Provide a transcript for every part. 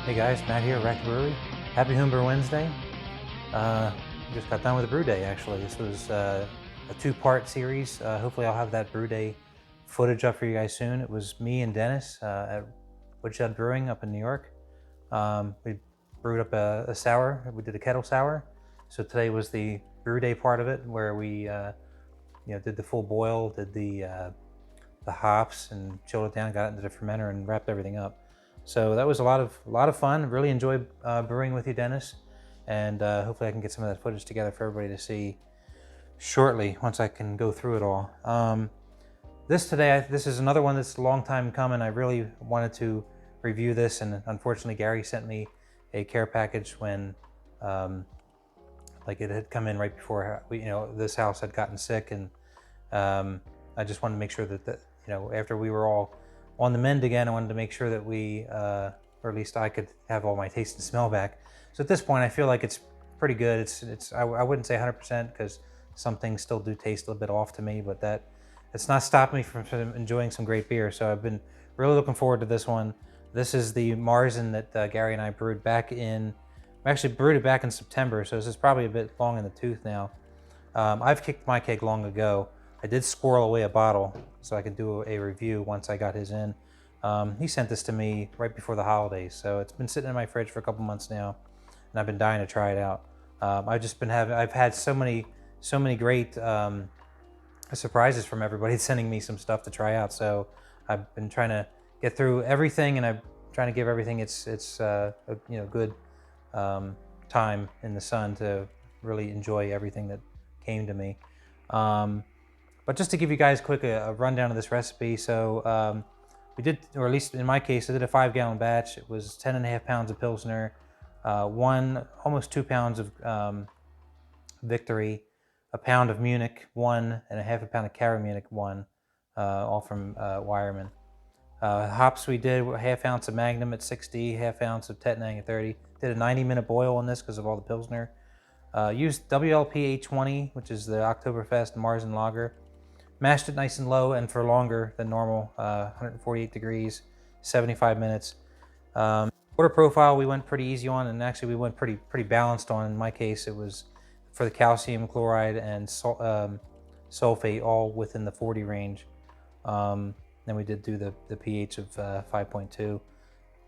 Hey guys, Matt here, Brewery. Happy Homebrew Wednesday. Just got done with a brew day actually. This was a two-part series. Hopefully I'll have that brew day footage up for you guys soon. It was me and Dennis at Woodshed Brewing up in New York. We brewed up a sour. We did a kettle sour. So today was the brew day part of it, where we did the full boil, did the hops and chilled it down, got it into the fermenter and wrapped everything up. So that was a lot of fun. Really enjoyed brewing with you, Dennis, and hopefully I can get some of that footage together for everybody to see shortly once I can go through it all. This is another one that's a long time coming. I really wanted to review this, and unfortunately Gary sent me a care package when it had come in right before this house had gotten sick, and I just wanted to make sure that after we were all on the mend again, I wanted to make sure that we, or at least I, could have all my taste and smell back. So at this point, I feel like it's pretty good. I wouldn't say 100% because some things still do taste a little bit off to me, but it's not stopping me from enjoying some great beer. So I've been really looking forward to this one. This is the Marzens that Gary and I brewed back in. We actually brewed it back in September, so this is probably a bit long in the tooth now. I've kicked my keg long ago. I did squirrel away a bottle so I could do a review once I got his in. He sent this to me right before the holidays, so it's been sitting in my fridge for a couple months now, and I've been dying to try it out. I've had so many great surprises from everybody sending me some stuff to try out. So I've been trying to get through everything, and I'm trying to give everything its good time in the sun to really enjoy everything that came to me. But just to give you guys a rundown of this recipe, so we did, or at least in my case, I did a 5-gallon batch. It was 10.5 pounds of Pilsner, almost 2 pounds of Victory, a pound of Munich 1, and a half a pound of Cara Munich 1, all from Wireman. Hops we did a half ounce of Magnum at 60, half ounce of Tettnang at 30. Did a 90-minute boil on this because of all the Pilsner. Used WLP 820, which is the Oktoberfest Marzen lager. Mashed it nice and low and for longer than normal, 148 degrees, 75 minutes. Water profile we went pretty easy on, and actually we went pretty balanced on. In my case, it was for the calcium chloride and sulfate all within the 40 range. Then we did do the pH of 5.2.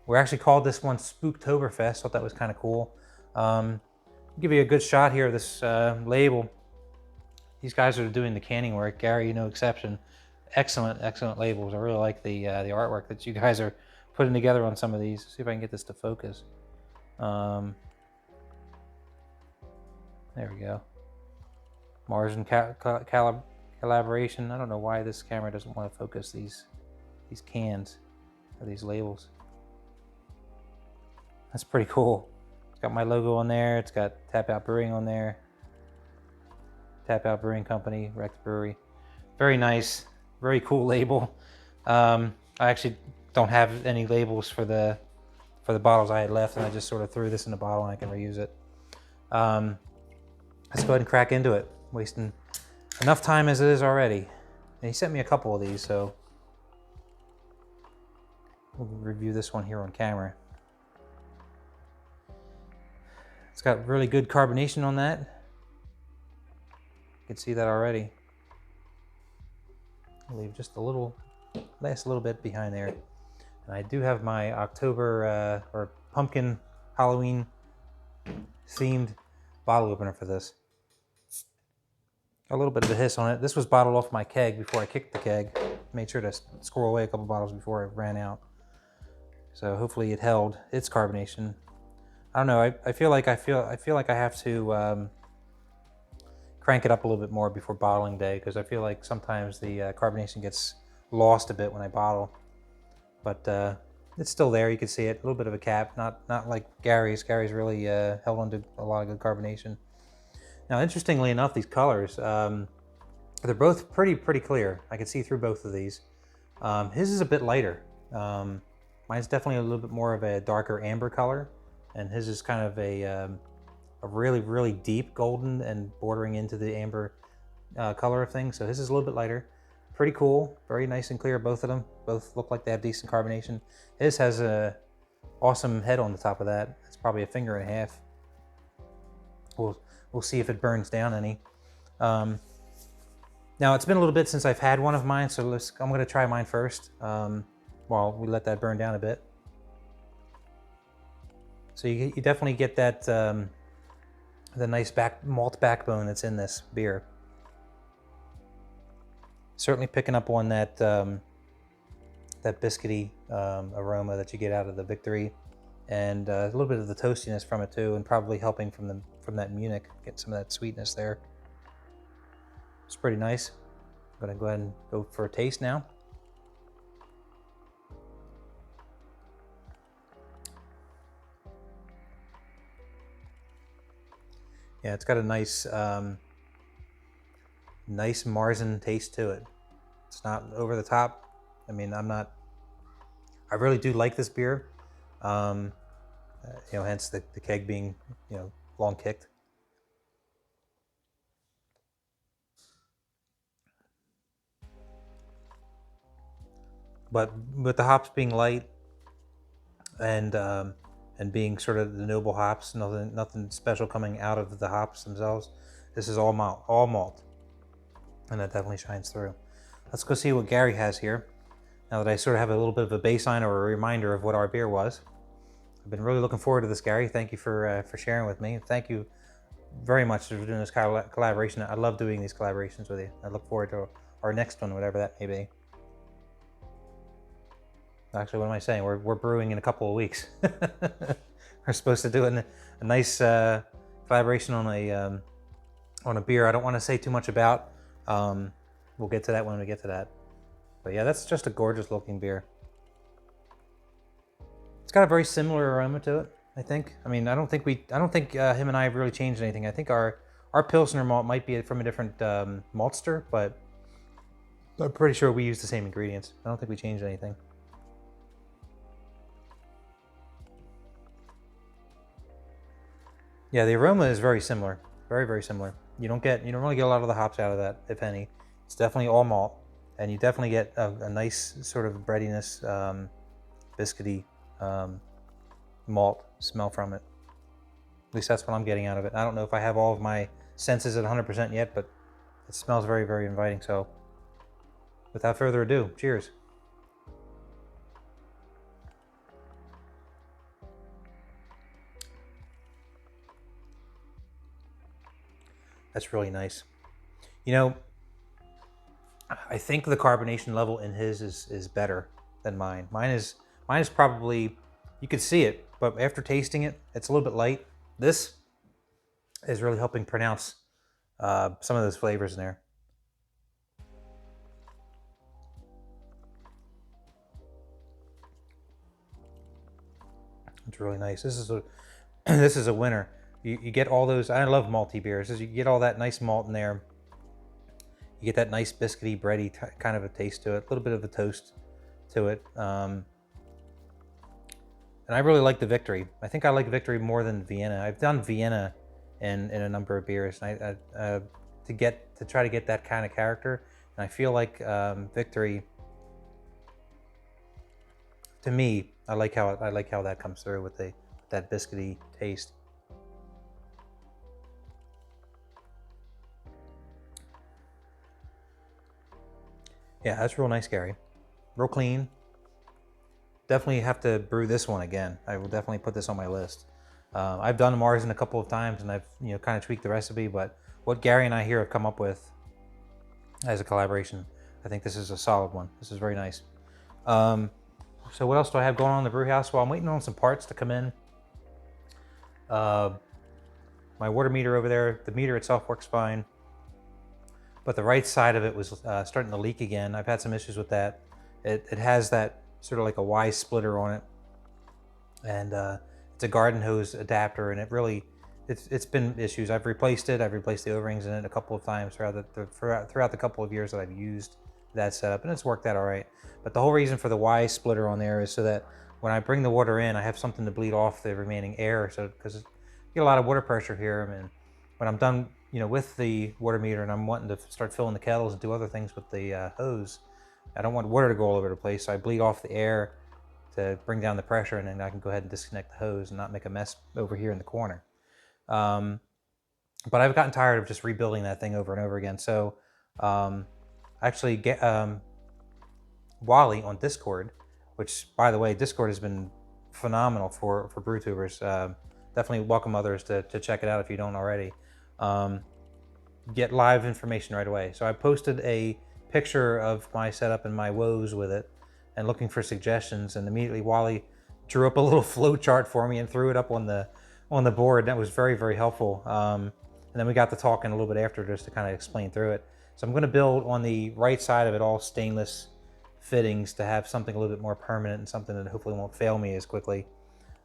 We actually called this one Spooktoberfest. Thought that was kind of cool. Give you a good shot here of this label. These guys are doing the canning work. Gary, no exception. Excellent labels. I really like the artwork that you guys are putting together on some of these. See if I can get this to focus. There we go. Marzen collaboration. I don't know why this camera doesn't want to focus these cans or these labels. That's pretty cool. It's got my logo on there. It's got Tap Out Brewing on there. Tap Out Brewing Company, Wrecked Brewery. Very nice, very cool label. I actually don't have any labels for the bottles I had left, and I just sort of threw this in a bottle and I can reuse it. Let's go ahead and crack into it. Wasting enough time as it is already. And he sent me a couple of these, so we'll review this one here on camera. It's got really good carbonation on that. You can see that already. I'll leave just last little bit behind there. And I do have my October or pumpkin Halloween themed bottle opener for this. A little bit of a hiss on it. This was bottled off my keg before I kicked the keg. Made sure to squirrel away a couple bottles before it ran out. So hopefully it held its carbonation. I don't know. I feel like I have to crank it up a little bit more before bottling day, because I feel like sometimes the carbonation gets lost a bit when I bottle. But it's still there. You can see it. A little bit of a cap. Not like Gary's. Gary's really held on to a lot of good carbonation. Now, interestingly enough, these colors, they're both pretty clear. I can see through both of these. His is a bit lighter. Mine's definitely a little bit more of a darker amber color, and his is kind of a really deep golden and bordering into the amber color of things. So his is a little bit lighter. Pretty cool, very nice and clear, both of them. Both look like they have decent carbonation. His has a awesome head on the top of that. It's probably a finger and a half. We'll see if it burns down any. Now it's been a little bit since I've had one of mine, so I'm going to try mine first while we let that burn down a bit. So you definitely get that the nice malt backbone that's in this beer. Certainly picking up on that that biscuity aroma that you get out of the Victory, and a little bit of the toastiness from it too, and probably helping from that Munich, get some of that sweetness there. It's pretty nice. I'm gonna go ahead and go for a taste now. Yeah, it's got a nice nice Marzen taste to it. It's not over the top. I mean, I really do like this beer. You know, hence the keg being, you know, long kicked. But with the hops being light and being sort of the noble hops, nothing special coming out of the hops themselves. This is all malt, and that definitely shines through. Let's go see what Gary has here. Now that I sort of have a little bit of a baseline or a reminder of what our beer was. I've been really looking forward to this, Gary. Thank you for sharing with me. Thank you very much for doing this collaboration. I love doing these collaborations with you. I look forward to our next one, whatever that may be. Actually, what am I saying? We're brewing in a couple of weeks. We're supposed to do a nice collaboration on a beer. I don't want to say too much about. We'll get to that when we get to that. But yeah, that's just a gorgeous looking beer. It's got a very similar aroma to it, I think. I mean, I don't think him and I have really changed anything. I think our Pilsner malt might be from a different maltster, but I'm pretty sure we use the same ingredients. I don't think we changed anything. Yeah, the aroma is very similar, very, very similar. You don't really get a lot of the hops out of that, if any. It's definitely all malt, and you definitely get a nice sort of breadiness, biscuity malt smell from it. At least that's what I'm getting out of it. I don't know if I have all of my senses at 100% yet, but it smells very, very inviting. So without further ado, cheers. That's really nice. You know, I think the carbonation level in his is better than mine. Mine is probably, you could see it, but after tasting it, it's a little bit light. This is really helping pronounce some of those flavors in there. It's really nice. This is a winner. You get all those. I love malty beers. You get all that nice malt in there. You get that nice biscuity, bready kind of a taste to it. A little bit of a toast to it. And I really like the Victory. I think I like Victory more than Vienna. I've done Vienna in a number of beers, and to try to get that kind of character. And I feel like Victory, to me, I like how that comes through with that biscuity taste. Yeah, that's real nice, Gary. Real clean. Definitely have to brew this one again. I will definitely put this on my list. I've done Marzen a couple of times, and I've kind of tweaked the recipe. But what Gary and I here have come up with as a collaboration, I think this is a solid one. This is very nice. So what else do I have going on in the brew house? Well, I'm waiting on some parts to come in. My water meter over there, the meter itself works fine, but the right side of it was starting to leak again. I've had some issues with that. It has that sort of like a Y splitter on it, and it's a garden hose adapter, and it's been issues. I've replaced it. I've replaced the O-rings in it a couple of times throughout the couple of years that I've used that setup, and it's worked out all right. But the whole reason for the Y splitter on there is so that when I bring the water in, I have something to bleed off the remaining air. So because you get a lot of water pressure here, and when I'm done, with the water meter, and I'm wanting to start filling the kettles and do other things with the hose, I don't want water to go all over the place. So I bleed off the air to bring down the pressure, and then I can go ahead and disconnect the hose and not make a mess over here in the corner. But I've gotten tired of just rebuilding that thing over and over again. So actually get Wally on Discord, which, by the way, Discord has been phenomenal for BrewTubers. Definitely welcome others to check it out if you don't already. Get live information right away. So I posted a picture of my setup and my woes with it and looking for suggestions, and immediately Wally drew up a little flow chart for me and threw it up on the board. That was very, very helpful. And then we got to talking a little bit after just to kind of explain through it. So I'm going to build on the right side of it all stainless fittings to have something a little bit more permanent and something that hopefully won't fail me as quickly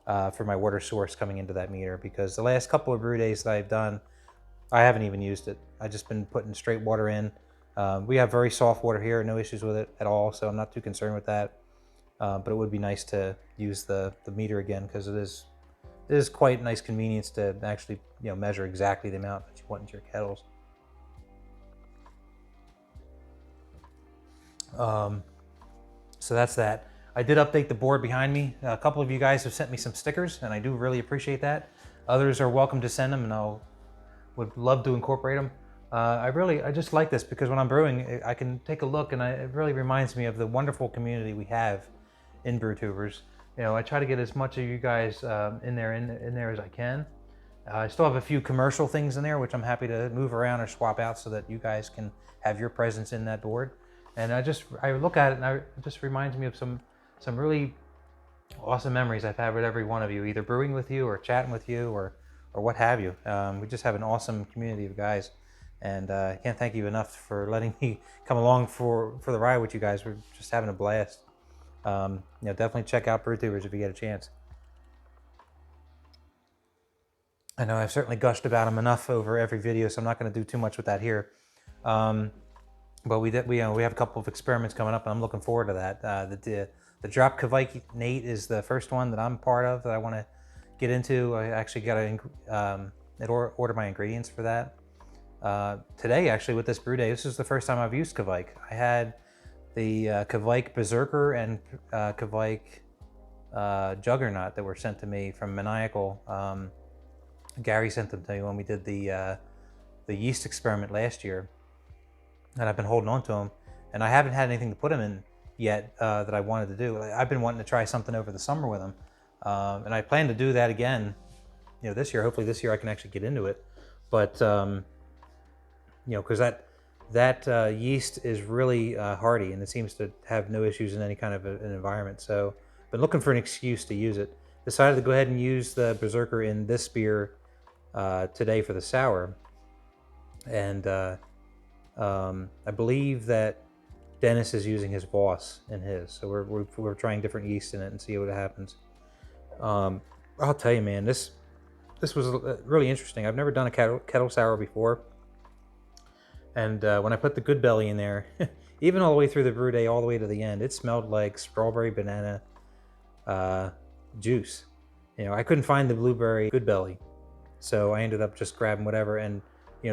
for my water source coming into that meter, because the last couple of brew days that I've done, I haven't even used it. I've just been putting straight water in. We have very soft water here, no issues with it at all, so I'm not too concerned with that. But it would be nice to use the meter again, because it is quite a nice convenience to actually measure exactly the amount that you want into your kettles. So that's that. I did update the board behind me. A couple of you guys have sent me some stickers, and I do really appreciate that. Others are welcome to send them, and would love to incorporate them. I just like this because when I'm brewing, I can take a look, and it really reminds me of the wonderful community we have in BrewTubers. I try to get as much of you guys in there as I can. I still have a few commercial things in there, which I'm happy to move around or swap out so that you guys can have your presence in that board. And I look at it, and it just reminds me of some really awesome memories I've had with every one of you, either brewing with you or chatting with you or what have you. We just have an awesome community of guys, and I can't thank you enough for letting me come along for the ride with you guys. We're just having a blast. Definitely check out BrewTubers if you get a chance. I know I've certainly gushed about them enough over every video, so I'm not going to do too much with that here. But we have a couple of experiments coming up, and I'm looking forward to that. The drop Kvike Nate is the first one that I'm part of that I want to get into. I actually got to order my ingredients for that today. Actually, with this brew day, this is the first time I've used Kvike. I had the Kvike Berserker and Kvike Juggernaut that were sent to me from Maniacal. Gary sent them to me when we did the yeast experiment last year, and I've been holding on to them, and I haven't had anything to put them in yet that I wanted to do. I've been wanting to try something over the summer with them, and I plan to do that again, this year. Hopefully this year I can actually get into it, but because that yeast is really hardy, and it seems to have no issues in any kind of an environment. So I've been looking for an excuse to use it. Decided to go ahead and use the Berserker in this beer today for the sour, and I believe that Dennis is using his Voss in his, so we're trying different yeast in it and see what happens. I'll tell you, man, this was really interesting. I've never done a kettle sour before, and when I put the Good Belly in there, even all the way through the brew day, all the way to the end, it smelled like strawberry banana juice. I couldn't find the blueberry Good Belly, so I ended up just grabbing whatever. And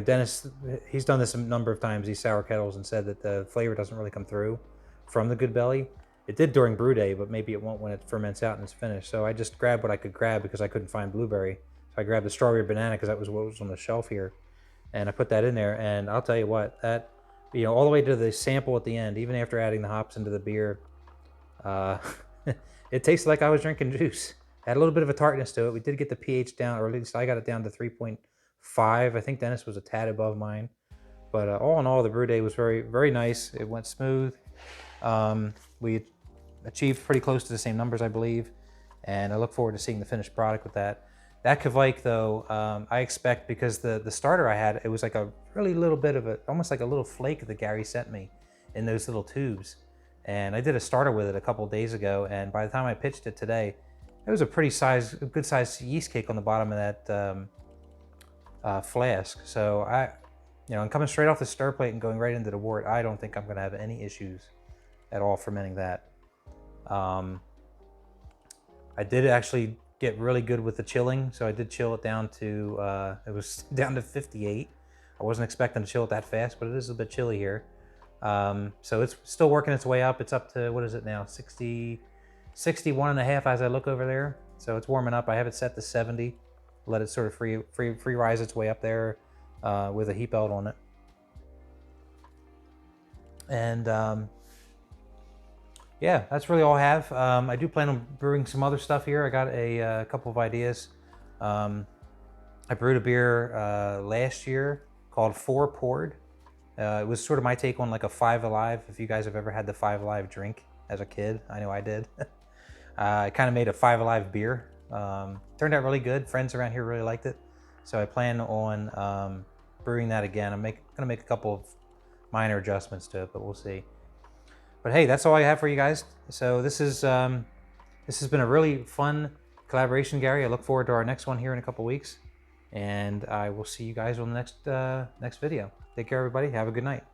Dennis, he's done this a number of times, these sour kettles, and said that the flavor doesn't really come through from the Good Belly. It did during brew day, but maybe it won't when it ferments out and it's finished. So I just grabbed what I could grab because I couldn't find blueberry. So I grabbed the strawberry banana because that was what was on the shelf here, and I put that in there. And I'll tell you what, that all the way to the sample at the end, even after adding the hops into the beer, it tasted like I was drinking juice. It had a little bit of a tartness to it. We did get the pH down, or at least I got it down to 3.5. I think Dennis was a tad above mine, but all in all, the brew day was very, very nice. It went smooth. We achieved pretty close to the same numbers, I believe, and I look forward to seeing the finished product with that. That Kvike, though, I expect, because the starter I had, it was like a really little bit of almost like a little flake that Gary sent me in those little tubes, and I did a starter with it a couple days ago, and by the time I pitched it today, it was a good sized yeast cake on the bottom of that flask. So I'm coming straight off the stir plate and going right into the wort. I don't think I'm going to have any issues at all fermenting that. I did actually get really good with the chilling, so I did chill it down to it was down to 58. I wasn't expecting to chill it that fast, but it is a bit chilly here. So it's still working its way up. It's up to, what is it now, 60, 61.5 as I look over there. So it's warming up. I have it set to 70. Let it sort of free rise its way up there with a heat belt on it. And yeah, that's really all I have. I do plan on brewing some other stuff here. I got a couple of ideas. I brewed a beer last year called 4 Poured. It was sort of my take on like a 5 Alive. If you guys have ever had the 5 Alive drink as a kid, I know I did. I kind of made a 5 Alive beer. Turned out really good. Friends around here really liked it. So I plan on brewing that again. I'm gonna make a couple of minor adjustments to it, but we'll see. But hey, that's all I have for you guys. So this has been a really fun collaboration, Gary. I look forward to our next one here in a couple weeks, and I will see you guys on the next video. Take care, everybody. Have a good night.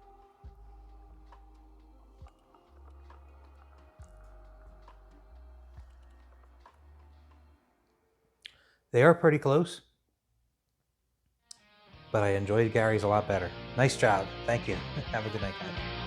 They are pretty close, but I enjoyed Gary's a lot better. Nice job. Thank you. Have a good night, guys.